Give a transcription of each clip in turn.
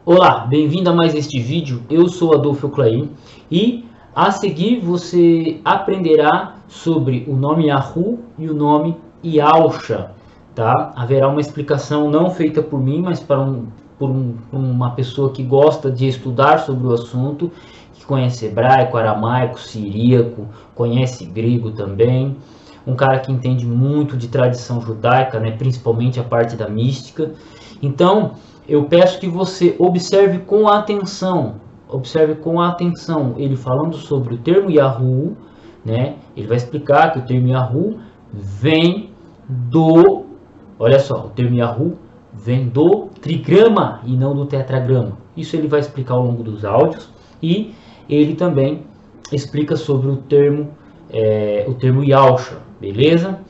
Olá, bem-vindo a mais este vídeo. Eu sou Adolfo Claim e a seguir você aprenderá sobre o nome Yahoo e o nome Yalcha, tá? Haverá uma explicação não feita por mim, mas uma pessoa que gosta de estudar sobre o assunto, que conhece hebraico, aramaico, siríaco, conhece grego também, um cara que entende muito de tradição judaica, né? Principalmente a parte da mística. Então, eu peço que você observe com atenção ele falando sobre o termo Yahoo, né? Ele vai explicar que o termo Yahoo vem do, olha só, o termo Yahoo vem do trigrama e não do tetragrama. Isso ele vai explicar ao longo dos áudios e ele também explica sobre o termo Yalcha, beleza?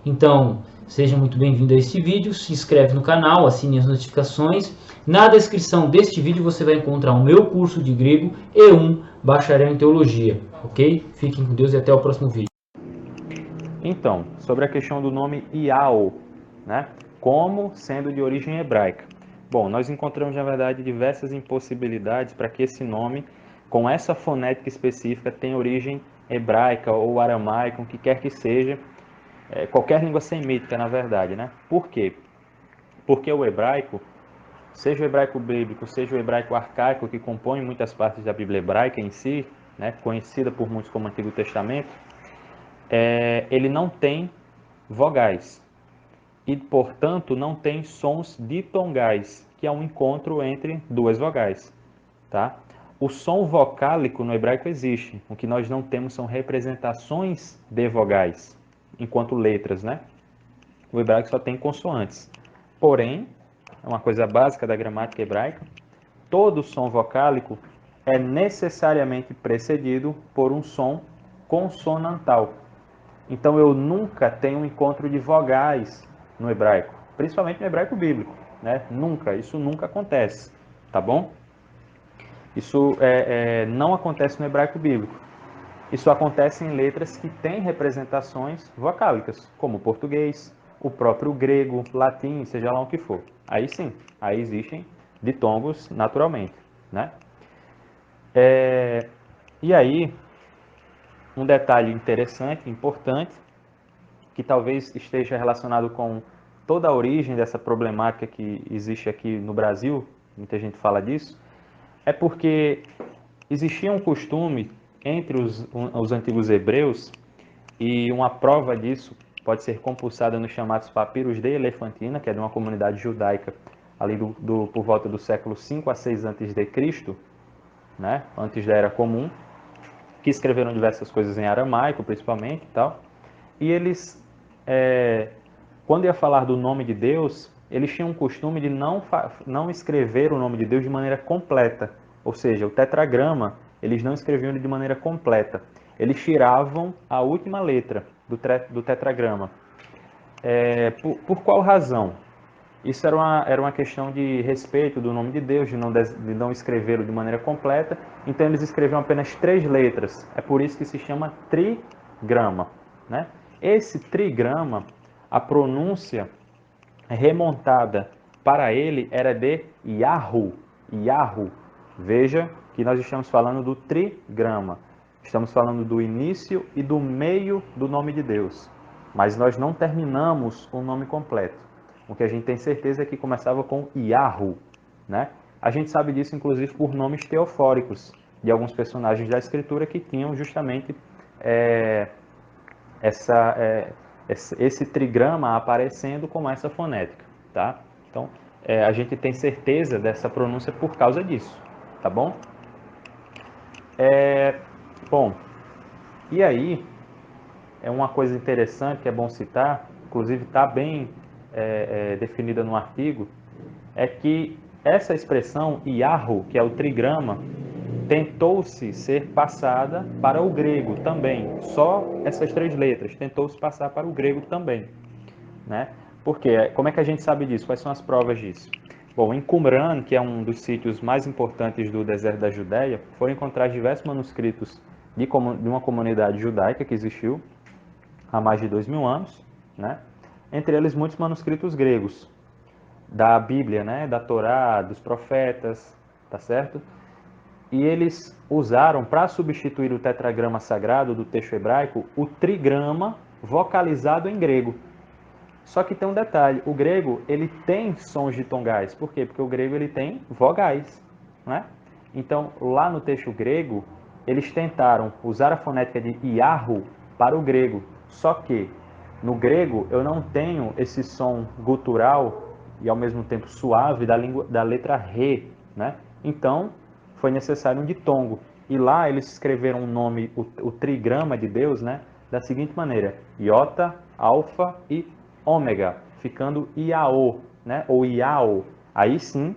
Então, seja muito bem-vindo a este vídeo, se inscreve no canal, assine as notificações. Na descrição deste vídeo você vai encontrar o meu curso de grego E1 Bacharel em Teologia, ok? Fiquem com Deus e até o próximo vídeo. Então, sobre a questão do nome Iao, né? Como sendo de origem hebraica. Bom, nós encontramos, na verdade, diversas impossibilidades para que esse nome, com essa fonética específica, tenha origem hebraica ou aramaica, o que quer que seja, qualquer língua semítica, na verdade, né? Por quê? Porque o hebraico, seja o hebraico bíblico, seja o hebraico arcaico, que compõe muitas partes da Bíblia hebraica em si, né? Conhecida por muitos como Antigo Testamento, ele não tem vogais e, portanto, não tem sons ditongais, que é um encontro entre duas vogais, tá? O som vocálico no hebraico existe. O que nós não temos são representações de vogais, enquanto letras, né? O hebraico só tem consoantes. Porém, é uma coisa básica da gramática hebraica, todo som vocálico é necessariamente precedido por um som consonantal. Então eu nunca tenho um encontro de vogais no hebraico, principalmente no hebraico bíblico, né? Nunca, isso nunca acontece, tá bom? Isso não acontece no hebraico bíblico. Isso acontece em letras que têm representações vocálicas, como o português, o próprio grego, latim, seja lá o que for. Aí sim, aí existem ditongos naturalmente, né? E aí, um detalhe interessante, importante, que talvez esteja relacionado com toda a origem dessa problemática que existe aqui no Brasil, muita gente fala disso, é porque existia um costume entre os antigos hebreus, e uma prova disso pode ser compulsada nos chamados papiros de Elefantina, que é de uma comunidade judaica ali por volta do século 5 a 6 a.C., né, antes da Era Comum, que escreveram diversas coisas em aramaico, principalmente, e tal. E eles, quando ia falar do nome de Deus, eles tinham um costume de não escrever o nome de Deus de maneira completa. Ou seja, o tetragrama, eles não escreviam de maneira completa. Eles tiravam a última letra do tetragrama. Por qual razão? Isso era uma questão de respeito do nome de Deus, de não escrevê-lo de maneira completa. Então eles escreviam apenas 3 letras. É por isso que se chama trigrama, né? Esse trigrama, a pronúncia remontada para ele era de Yahoo. Yahoo. Veja que nós estamos falando do trigrama. Estamos falando do início e do meio do nome de Deus. Mas nós não terminamos o nome completo. O que a gente tem certeza é que começava com Yahoo, né? A gente sabe disso, inclusive, por nomes teofóricos de alguns personagens da Escritura que tinham justamente esse trigrama aparecendo como essa fonética, tá? Então, a gente tem certeza dessa pronúncia por causa disso, tá bom? Bom, e aí, é uma coisa interessante que é bom citar, inclusive está bem definida no artigo, é que essa expressão Yahoo, que é o trigrama, tentou-se ser passada para o grego também. Só essas 3 letras, tentou-se passar para o grego também, né? Por quê? Como é que a gente sabe disso? Quais são as provas disso? Bom, em Qumran, que é um dos sítios mais importantes do deserto da Judéia, foram encontrados diversos manuscritos de uma comunidade judaica que existiu há mais de 2000 anos, né? Entre eles muitos manuscritos gregos da Bíblia, né? Da Torá, dos profetas, tá certo? E eles usaram, para substituir o tetragrama sagrado do texto hebraico, o trigrama vocalizado em grego. Só que tem um detalhe, o grego ele tem sons ditongais. Por quê? Porque o grego ele tem vogais, né? Então, lá no texto grego, eles tentaram usar a fonética de Iarru para o grego. Só que no grego eu não tenho esse som gutural e ao mesmo tempo suave da letra Re, né? Então, foi necessário um ditongo. E lá eles escreveram o nome, o trigrama de Deus, né? Da seguinte maneira: iota, alfa e ômega, ficando Iao, né? Ou Iao. Aí sim,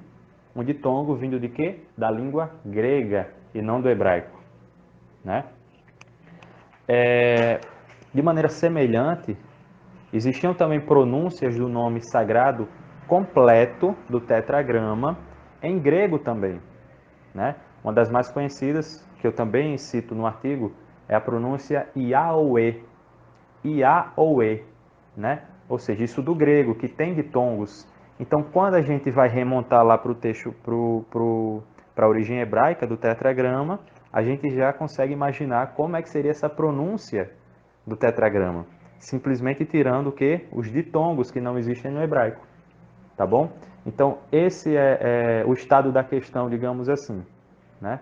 um ditongo vindo de quê? Da língua grega e não do hebraico, né? De maneira semelhante, existiam também pronúncias do nome sagrado completo do tetragrama em grego também, né? Uma das mais conhecidas, que eu também cito no artigo, é a pronúncia Iauê, Iaoê, né? Ou seja, isso do grego, que tem ditongos. Então, quando a gente vai remontar lá para o texto, para a origem hebraica do tetragrama, a gente já consegue imaginar como é que seria essa pronúncia do tetragrama. Simplesmente tirando o quê? Os ditongos que não existem no hebraico. Tá bom? Então, esse é o estado da questão, digamos assim, né?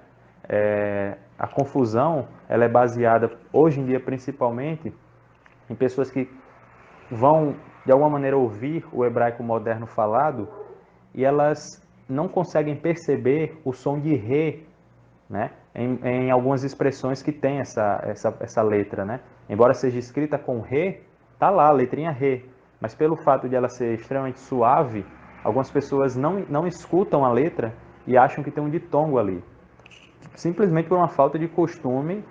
A confusão, ela é baseada, hoje em dia, principalmente, em pessoas que vão, de alguma maneira, ouvir o hebraico moderno falado e elas não conseguem perceber o som de Re, né? Em algumas expressões que tem essa letra, né? Embora seja escrita com Re, tá lá a letrinha Re, mas pelo fato de ela ser extremamente suave, algumas pessoas não escutam a letra e acham que tem um ditongo ali, simplesmente por uma falta de costume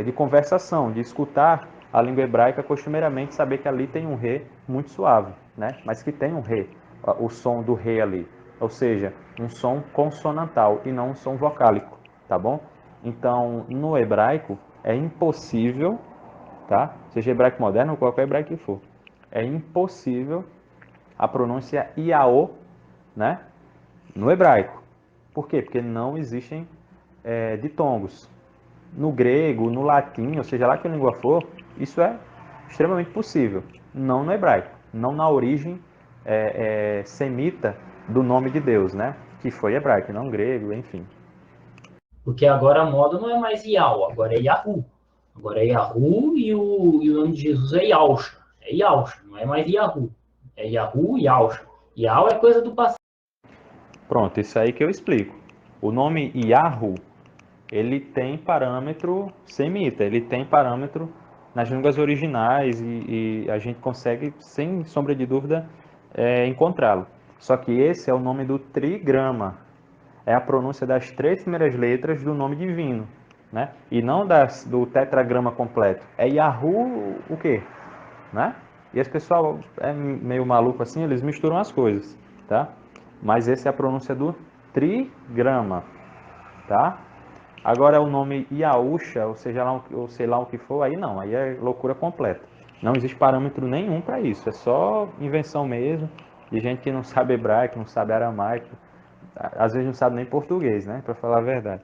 de conversação, de escutar a língua hebraica costumeiramente, saber que ali tem um Re muito suave, né? Mas que tem um Re, o som do Re ali, ou seja, um som consonantal e não um som vocálico, tá bom? Então, no hebraico é impossível, tá? Seja hebraico moderno ou qualquer hebraico que for, é impossível a pronúncia Iaô, né? No hebraico. Por quê? Porque não existem ditongos. No grego, no latim, ou seja lá que língua for, isso é extremamente possível. Não no hebraico, não na origem semita do nome de Deus, né? Que foi hebraico, não grego, enfim. Porque agora a moda não é mais Yahoo, agora é Yahoo. Agora é Yahoo e o nome de Jesus é Yahusha. É Yahusha, não é mais Yahoo. É Yahoo e Yahusha. Yahoo é coisa do passado. Pronto, isso aí que eu explico. O nome Yahoo, ele tem parâmetro semita, ele tem parâmetro nas línguas originais e a gente consegue, sem sombra de dúvida, encontrá-lo. Só que esse é o nome do trigrama, é a pronúncia das 3 primeiras letras do nome divino, né? E não do tetragrama completo. É Yahoo o quê? Né? E esse pessoal é meio maluco assim, eles misturam as coisas, tá? Mas essa é a pronúncia do trigrama, tá? Agora o nome Iaúcha, ou seja lá, ou sei lá o que for, aí não, aí é loucura completa. Não existe parâmetro nenhum para isso, é só invenção mesmo, de gente que não sabe hebraico, não sabe aramaico, às vezes não sabe nem português, né, para falar a verdade.